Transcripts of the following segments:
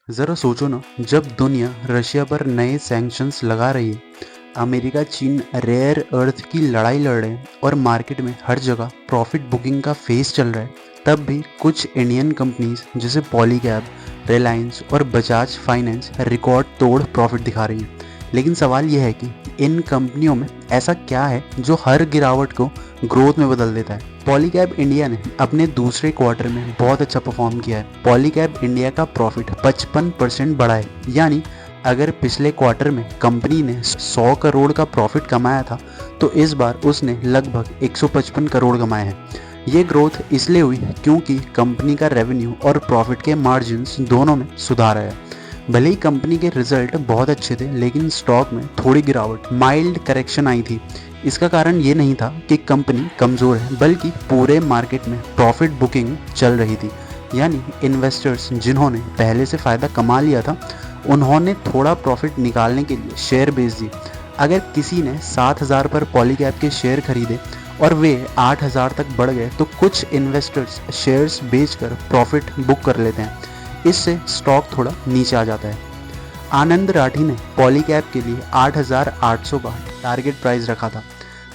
ज़रा सोचो ना, जब दुनिया रशिया पर नए सैंक्शंस लगा रही है, अमेरिका चीन रेयर अर्थ की लड़ाई लड़ रहे हैं और मार्केट में हर जगह प्रॉफिट बुकिंग का फेस चल रहा है, तब भी कुछ इंडियन कंपनीज जैसे पॉलीकैब, रिलायंस और बजाज फाइनेंस रिकॉर्ड तोड़ प्रॉफिट दिखा रही हैं। लेकिन सवाल यह है कि इन कंपनियों में ऐसा क्या है जो हर गिरावट को ग्रोथ में बदल देता है। पॉलीकैब इंडिया ने अपने दूसरे क्वार्टर में बहुत अच्छा परफॉर्म किया है। पॉलीकैब इंडिया का प्रॉफिट 55% बढ़ा है, यानी अगर पिछले क्वार्टर में कंपनी ने 100 करोड़ का प्रॉफिट कमाया था तो इस बार उसने लगभग 155 करोड़ कमाए हैं। ये ग्रोथ इसलिए हुई क्योंकि कंपनी का रेवेन्यू और प्रॉफिट के मार्जिन्स दोनों में सुधार आया। भले ही कंपनी के रिजल्ट बहुत अच्छे थे, लेकिन स्टॉक में थोड़ी गिरावट, माइल्ड करेक्शन आई थी। इसका कारण ये नहीं था कि कंपनी कमज़ोर है, बल्कि पूरे मार्केट में प्रॉफिट बुकिंग चल रही थी। यानी इन्वेस्टर्स जिन्होंने पहले से फ़ायदा कमा लिया था, उन्होंने थोड़ा प्रॉफिट निकालने के लिए शेयर बेच दिए। अगर किसी ने 7,000 पर पॉलीकैब के शेयर खरीदे और वे 8,000 तक बढ़ गए, तो कुछ इन्वेस्टर्स शेयर्स बेचकर प्रॉफिट बुक कर लेते हैं। इससे स्टॉक थोड़ा नीचे आ जाता है। आनंद राठी ने पॉलीकैब के लिए 8,800 का टारगेट प्राइस रखा था।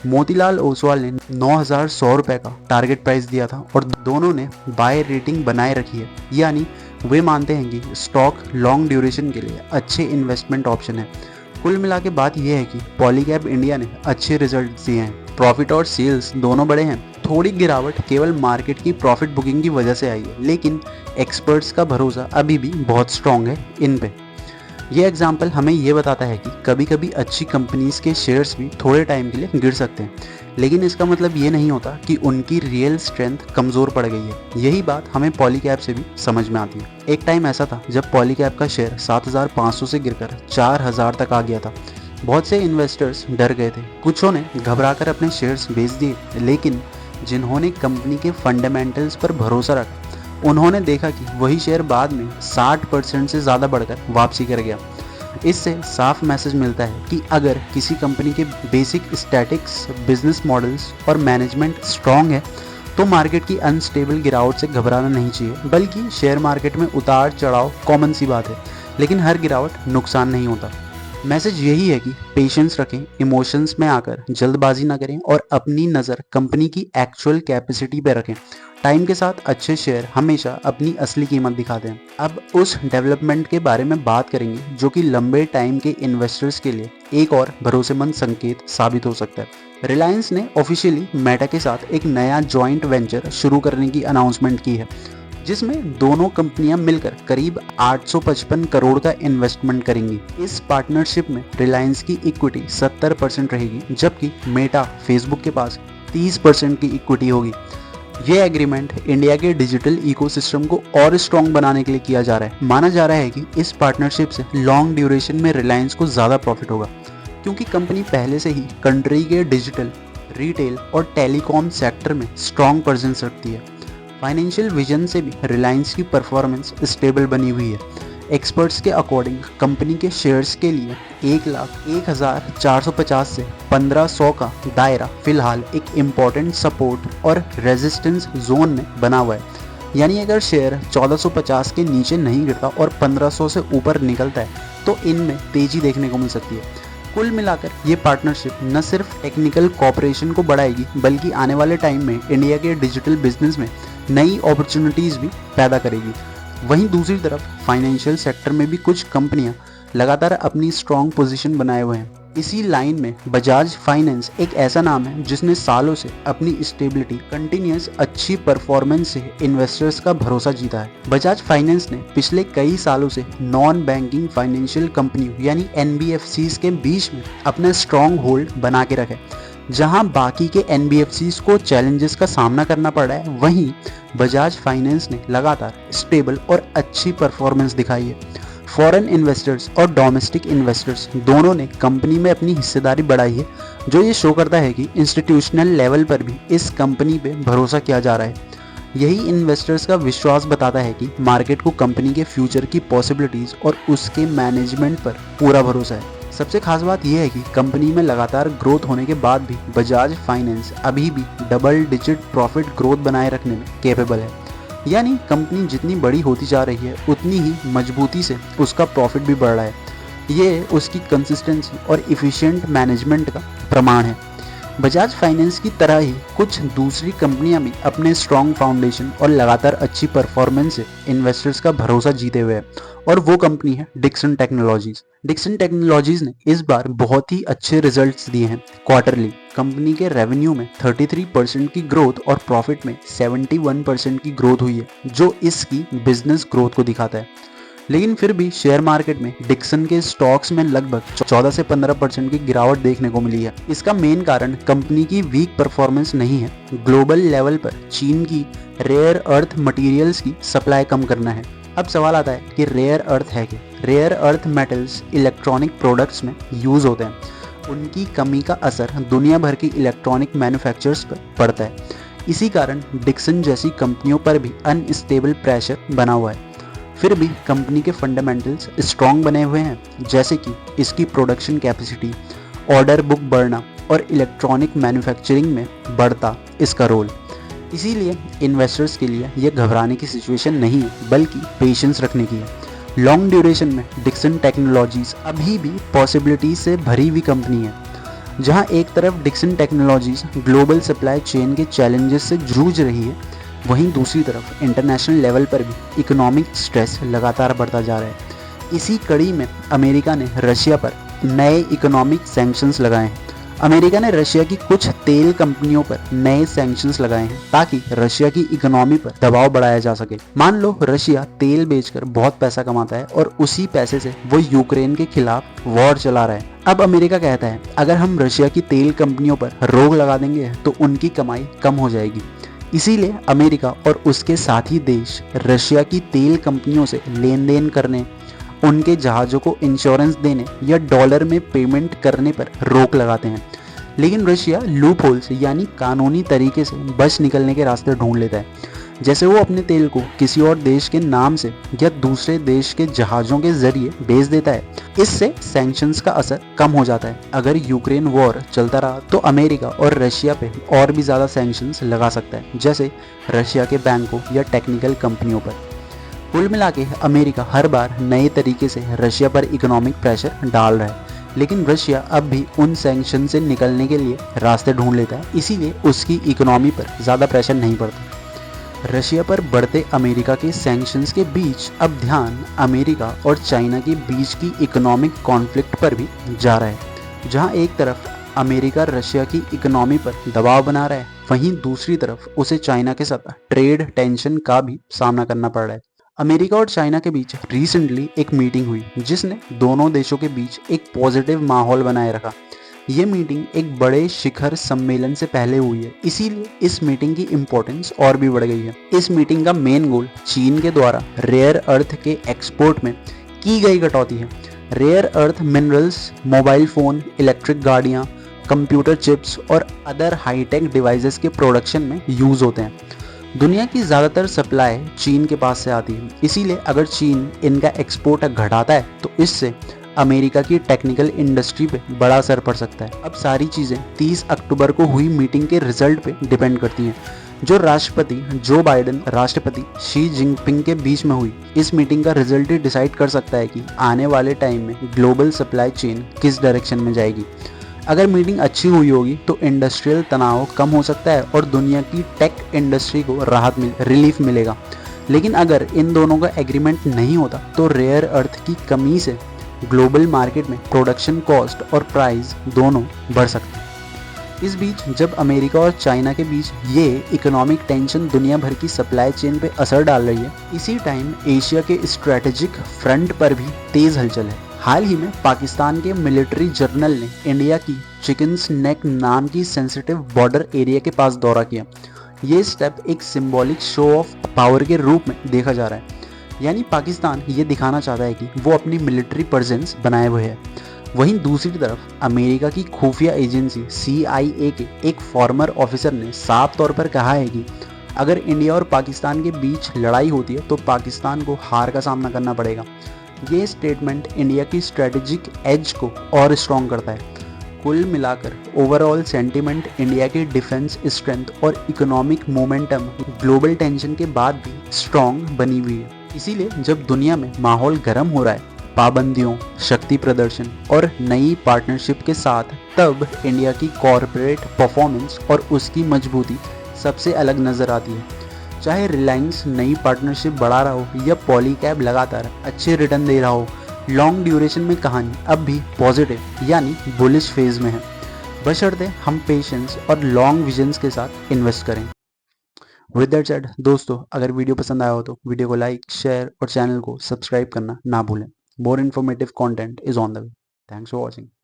मोतीलाल ओसवाल ने 9,100 रुपये का टारगेट प्राइस दिया था और दोनों ने बाय रेटिंग बनाए रखी है, यानी वे मानते हैं कि स्टॉक लॉन्ग ड्यूरेशन के लिए अच्छे इन्वेस्टमेंट ऑप्शन है। कुल मिला के बात यह है कि पॉलीकैब इंडिया ने अच्छे रिजल्ट दिए हैं, प्रॉफिट और सेल्स दोनों बढ़े हैं। थोड़ी गिरावट केवल मार्केट की प्रॉफिट बुकिंग की वजह से आई है, लेकिन एक्सपर्ट्स का भरोसा अभी भी बहुत स्ट्रांग है इन पे। ये एग्जाम्पल हमें ये बताता है कि कभी कभी अच्छी कंपनीज के शेयर्स भी थोड़े टाइम के लिए गिर सकते हैं, लेकिन इसका मतलब ये नहीं होता कि उनकी रियल स्ट्रेंथ कमज़ोर पड़ गई है। यही बात हमें पॉलीकैब से भी समझ में आती है। एक टाइम ऐसा था जब पॉलीकैब का शेयर 7,500 से गिरकर 4,000 तक आ गया था। बहुत से इन्वेस्टर्स डर गए थे, कुछों ने घबराकर अपने शेयर्स बेच दिए, लेकिन जिन्होंने कंपनी के फंडामेंटल्स पर भरोसा रखा, उन्होंने देखा कि वही शेयर बाद में 60% से ज़्यादा बढ़कर वापसी कर गया। इससे साफ मैसेज मिलता है कि अगर किसी कंपनी के बेसिक स्टैटिक्स, बिजनेस मॉडल्स और मैनेजमेंट स्ट्रॉन्ग है, तो मार्केट की अनस्टेबल गिरावट से घबराना नहीं चाहिए, बल्कि शेयर मार्केट में उतार चढ़ाव कॉमन सी बात है, लेकिन हर गिरावट नुकसान नहीं होता। मैसेज यही है कि पेशेंस रखें, इमोशंस में आकर जल्दबाजी ना करें और अपनी नज़र कंपनी की एक्चुअल कैपेसिटी पे रखें। टाइम के साथ अच्छे शेयर हमेशा अपनी असली कीमत दिखाते हैं। अब उस डेवलपमेंट के बारे में बात करेंगे जो कि लंबे टाइम के इन्वेस्टर्स के लिए एक और भरोसेमंद संकेत साबित हो सकता है। रिलायंस ने ऑफिशियली मेटा के साथ एक नया जॉइंट वेंचर शुरू करने की अनाउंसमेंट की है, जिसमें दोनों कंपनियां मिलकर करीब 855 करोड़ का इन्वेस्टमेंट करेंगी। इस पार्टनरशिप में रिलायंस की इक्विटी 70% रहेगी, जबकि मेटा फेसबुक के पास 30% की इक्विटी होगी। यह एग्रीमेंट इंडिया के डिजिटल इकोसिस्टम को और स्ट्रॉन्ग बनाने के लिए किया जा रहा है। माना जा रहा है कि इस पार्टनरशिप से लॉन्ग ड्यूरेशन में रिलायंस को ज़्यादा प्रॉफिट होगा, क्योंकि कंपनी पहले से ही कंट्री के डिजिटल, रिटेल और टेलीकॉम सेक्टर में स्ट्रॉन्ग प्रेजेंस रखती है। फाइनेंशियल विजन से भी रिलायंस की परफॉर्मेंस स्टेबल बनी हुई है। एक्सपर्ट्स के अकॉर्डिंग कंपनी के शेयर्स के लिए 1,01,450 से 1,500 का दायरा फिलहाल एक इम्पॉर्टेंट सपोर्ट और रेजिस्टेंस जोन में बना हुआ है। यानी अगर शेयर 1,450 के नीचे नहीं गिरता और 1,500 से ऊपर निकलता है, तो इनमें तेजी देखने को मिल सकती है। कुल मिलाकर ये पार्टनरशिप न सिर्फ टेक्निकल कॉपरेशन को बढ़ाएगी, बल्कि आने वाले टाइम में इंडिया के डिजिटल बिजनेस में नई अपॉर्चुनिटीज़ भी पैदा करेगी। वहीं दूसरी तरफ फाइनेंशियल सेक्टर में भी कुछ कंपनियां लगातार अपनी स्ट्रॉन्ग पोजीशन बनाए हुए हैं। इसी लाइन में बजाज फाइनेंस एक ऐसा नाम है जिसने सालों से अपनी स्टेबिलिटी, कंटिन्यूस अच्छी परफॉर्मेंस से इन्वेस्टर्स का भरोसा जीता है। बजाज फाइनेंस ने पिछले कई सालों से नॉन बैंकिंग फाइनेंशियल कंपनियों यानी NBFCs के बीच में अपना स्ट्रॉन्ग होल्ड बना के रखा है। जहां बाकी के NBFCs को चैलेंजेस का सामना करना पड़ रहा है, वहीं बजाज फाइनेंस ने लगातार स्टेबल और अच्छी परफॉर्मेंस दिखाई है। फॉरेन इन्वेस्टर्स और डोमेस्टिक इन्वेस्टर्स दोनों ने कंपनी में अपनी हिस्सेदारी बढ़ाई है, जो ये शो करता है कि इंस्टीट्यूशनल लेवल पर भी इस कंपनी पे भरोसा किया जा रहा है। यही इन्वेस्टर्स का विश्वास बताता है कि मार्केट को कंपनी के फ्यूचर की पॉसिबिलिटीज़ और उसके मैनेजमेंट पर पूरा भरोसा है। सबसे खास बात यह है कि कंपनी में लगातार ग्रोथ होने के बाद भी बजाज फाइनेंस अभी भी डबल डिजिट प्रॉफिट ग्रोथ बनाए रखने में कैपेबल है। यानी कंपनी जितनी बड़ी होती जा रही है उतनी ही मजबूती से उसका प्रॉफिट भी बढ़ रहा है। ये उसकी कंसिस्टेंसी और इफ़िशिएंट मैनेजमेंट का प्रमाण है। बजाज फाइनेंस की तरह ही कुछ दूसरी कंपनियां भी अपने स्ट्रॉन्ग फाउंडेशन और लगातार अच्छी परफॉर्मेंस से इन्वेस्टर्स का भरोसा जीते हुए है, और वो कंपनी है डिक्सन टेक्नोलॉजीज। डिक्सन टेक्नोलॉजीज ने इस बार बहुत ही अच्छे रिजल्ट्स दिए हैं। क्वार्टरली कंपनी के रेवेन्यू में 33% की ग्रोथ और प्रॉफिट में 71% की ग्रोथ हुई है, जो इसकी बिजनेस ग्रोथ को दिखाता है। लेकिन फिर भी शेयर मार्केट में डिक्सन के स्टॉक्स में लगभग 14 से 15% की गिरावट देखने को मिली है। इसका मेन कारण कंपनी की वीक परफॉर्मेंस नहीं है, ग्लोबल लेवल पर चीन की रेयर अर्थ मटेरियल्स की सप्लाई कम करना है। अब सवाल आता है कि रेयर अर्थ है क्या? Rare earth metals electronic products में यूज होते हैं। उनकी कमी का असर दुनिया भर की इलेक्ट्रॉनिक मैन्युफैक्चरर्स पर पड़ता है। इसी कारण डिक्सन जैसी कंपनियों पर भी अनस्टेबल प्रेशर बना हुआ है। फिर भी कंपनी के फंडामेंटल्स स्ट्रॉन्ग बने हुए हैं, जैसे कि इसकी प्रोडक्शन कैपेसिटी, ऑर्डर बुक बढ़ना और इलेक्ट्रॉनिक मैन्युफैक्चरिंग में बढ़ता इसका रोल। इसीलिए इन्वेस्टर्स के लिए यह घबराने की सिचुएशन नहीं है, बल्कि पेशेंस रखने की है। लॉन्ग ड्यूरेशन में डिक्सन टेक्नोलॉजीज अभी भी पॉसिबिलिटी से भरी हुई कंपनी है। जहां एक तरफ Dixon technologies global supply chain के चैलेंजेस से जूझ रही है, वहीं दूसरी तरफ इंटरनेशनल लेवल पर भी इकोनॉमिक स्ट्रेस लगातार बढ़ता जा रहा है। इसी कड़ी में अमेरिका ने रशिया पर नए इकोनॉमिक सैंक्शंस लगाए हैं। अमेरिका ने रशिया की कुछ तेल कंपनियों पर नए सैंक्शंस लगाए हैं ताकि रशिया की इकोनॉमी पर दबाव बढ़ाया जा सके। मान लो रशिया तेल बेचकर बहुत पैसा कमाता है और उसी पैसे से वो यूक्रेन के खिलाफ वॉर चला रहा है। अब अमेरिका कहता है अगर हम रशिया की तेल कंपनियों पर रोक लगा देंगे तो उनकी कमाई कम हो जाएगी। इसीलिए अमेरिका और उसके साथी देश रशिया की तेल कंपनियों से लेन देन करने, उनके जहाज़ों को इंश्योरेंस देने या डॉलर में पेमेंट करने पर रोक लगाते हैं। लेकिन रशिया लूप होल्स यानी कानूनी तरीके से बच निकलने के रास्ते ढूंढ लेता है। जैसे वो अपने तेल को किसी और देश के नाम से या दूसरे देश के जहाज़ों के जरिए बेच देता है। इससे सैंक्शंस का असर कम हो जाता है। अगर यूक्रेन वॉर चलता रहा तो अमेरिका और रशिया पे और भी ज़्यादा सैंक्शंस लगा सकता है, जैसे रशिया के बैंकों या टेक्निकल कंपनियों पर। कुल मिला के अमेरिका हर बार नए तरीके से रशिया पर इकोनॉमिक प्रेशर डाल रहा है, लेकिन रशिया अब भी उन सैंक्शन से निकलने के लिए रास्ते ढूंढ लेता है। इसीलिए उसकी इकोनॉमी पर ज़्यादा प्रेशर नहीं पड़ता। रशिया पर बढ़ते अमेरिका के सैंक्शंस के बीच अब ध्यान अमेरिका और चाइना के बीच की इकोनॉमिक कॉन्फ्लिक्ट पर भी जा रहा है। जहां एक तरफ अमेरिका रशिया की इकोनॉमी पर दबाव बना रहा है, वहीं दूसरी तरफ उसे चाइना के साथ ट्रेड टेंशन का भी सामना करना पड़ रहा है। अमेरिका और चाइना के बीच रिसेंटली एक मीटिंग हुई जिसने दोनों देशों के बीच एक पॉजिटिव माहौल बनाए रखा। ये मीटिंग एक बड़े शिखर सम्मेलन से पहले हुई है, इसीलिए इस मीटिंग की इम्पोर्टेंस और भी बढ़ गई है। इस मीटिंग का मेन गोल चीन के द्वारा रेयर अर्थ के एक्सपोर्ट में की गई कटौती है। Rare earth minerals mobile phone, electric गाड़ियाँ, कंप्यूटर चिप्स और अदर हाईटेक डिवाइसेस के प्रोडक्शन में यूज़ होते हैं। दुनिया की ज़्यादातर सप्लाई चीन के पास से आती है, इसीलिए अगर चीन इनका एक्सपोर्ट घटाता है तो इससे अमेरिका की टेक्निकल इंडस्ट्री पे बड़ा असर पड़ सकता है। अब सारी चीज़ें 30 अक्टूबर को हुई मीटिंग के रिजल्ट पे डिपेंड करती हैं, जो राष्ट्रपति जो बाइडेन राष्ट्रपति शी जिनपिंग के बीच में हुई। इस मीटिंग का रिजल्ट ही डिसाइड कर सकता है कि आने वाले टाइम में ग्लोबल सप्लाई चेन किस डायरेक्शन में जाएगी। अगर मीटिंग अच्छी हुई होगी तो इंडस्ट्रियल तनाव कम हो सकता है और दुनिया की टेक इंडस्ट्री को रिलीफ मिलेगा। लेकिन अगर इन दोनों का एग्रीमेंट नहीं होता तो रेयर अर्थ की कमी से ग्लोबल मार्केट में प्रोडक्शन कॉस्ट और प्राइस दोनों बढ़ सकते हैं। इस बीच जब अमेरिका और चाइना के बीच ये इकोनॉमिक टेंशन दुनिया भर की सप्लाई चेन पे असर डाल रही है, इसी टाइम एशिया के स्ट्रेटेजिक फ्रंट पर भी तेज हलचल है। हाल ही में पाकिस्तान के मिलिट्री जर्नल ने इंडिया की चिकन्स नेक नाम की सेंसिटिव बॉर्डर एरिया के पास दौरा किया। ये स्टेप एक सिंबॉलिक शो ऑफ पावर के रूप में देखा जा रहा है, यानी पाकिस्तान ये दिखाना चाहता है कि वो अपनी मिलिट्री प्रेजेंस बनाए हुए है। वहीं दूसरी तरफ अमेरिका की खुफिया एजेंसी CIA के एक फॉर्मर ऑफिसर ने साफ तौर पर कहा है कि अगर इंडिया और पाकिस्तान के बीच लड़ाई होती है तो पाकिस्तान को हार का सामना करना पड़ेगा। ये स्टेटमेंट इंडिया की स्ट्रेटेजिक एज को और स्ट्रॉन्ग करता है। कुल मिलाकर ओवरऑल सेंटिमेंट इंडिया की डिफेंस स्ट्रेंथ और इकोनॉमिक मोमेंटम ग्लोबल टेंशन के बाद भी स्ट्रॉन्ग बनी हुई है। इसीलिए जब दुनिया में माहौल गर्म हो रहा है पाबंदियों, शक्ति प्रदर्शन और नई पार्टनरशिप के साथ, तब इंडिया की कॉरपोरेट परफॉर्मेंस और उसकी मजबूती सबसे अलग नजर आती है। चाहे रिलायंस नई पार्टनरशिप बढ़ा रहा हो या पॉलीकैब लगातार अच्छे रिटर्न दे रहा हो, लॉन्ग ड्यूरेशन में कहानी अब भी पॉजिटिव यानी बुलिश फेज में है, बशर्ते हम पेशेंस और लॉन्ग विजन्स के साथ इन्वेस्ट करें। विद दैट सेड दोस्तों, अगर वीडियो पसंद आया हो तो वीडियो को लाइक, शेयर और चैनल को सब्सक्राइब करना ना भूलें। More informative content is on the way. Thanks for watching.